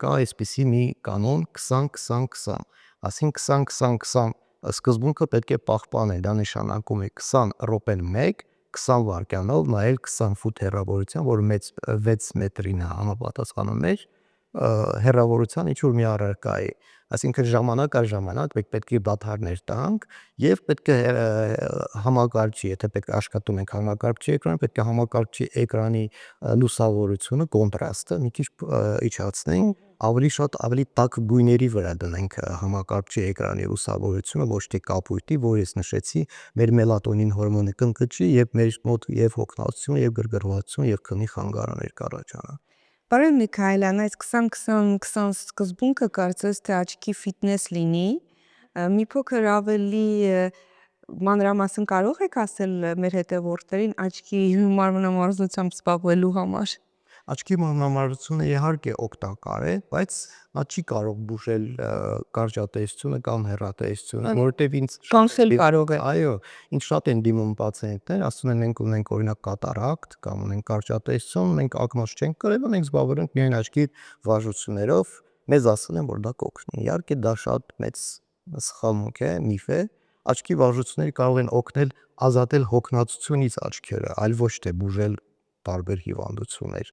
կա այսպիսի մի կանոն 20-20-20, այսինքն 20-20-20 սկզբունքը պետք է պահպանել, դա նշանակում է 20 րոպեն 1, 20 վայրկյանով նայել 20 ֆուտ հեռավորության, որը 6 մետրին է համապատասխանում է հեռավորության ինչ-որ մի առարկա է, այսինքն ժամանակ առ ժամանակ պետք է դադարներ տանք և պետք է համակարգչի, եթե պետք է աշխատում ենք համակարգչի էկրանը, պետք է համակարգչի էկրանի լուսավորությունը, կոնտրաստը մի քիչ իջացնենք, ավելի շատ, ավելի տաք գույների վրա դնենք համակարգչի էկրանի լուսավորությունը, ոչ թե կապույտի, որ ես նշեցի, մեր մելատոնին հորմոնը կընկճի և մեր մոտ և հոգնածություն, և գրգռվածություն, և քնի խանգարումներ կառաջանան։ Պարոն Միքայելյան, այս 20-20-20 սկզբունքը կարծես թե աչքի ֆիթնես լինի, մի փոքր ավելի մանրամասն կարող եք ասել մեր հետևորդներին աչքի մանրամասնությամբ զբաղվելու համար։ Աչքի մանրամասնությունը իհարկե օգտակար է, բայց նա չի կարող բուժել կարճատեսությունը կամ հեռատեսությունը, որովհետև Կանխել կարող է։ այո, ինձ շատ են դիմում պացիենտներ, ասում են մենք ունենք օրինակ կատարակտ կամ ունենք կարճատեսություն, մենք ակնոց չենք կրել, մենք զբաղվել ենք միայն աչքի վարժություններով, մեզ ասել են, որ դա կօգնի։ Իհարկե դա շատ մեծ սխալմունք է, միֆ է, աչքի վարժությունները կարող են օգնել ազատել հոգնածությունից աչքերը, այլ ոչ թե բուժել տարբեր հիվանդություններ։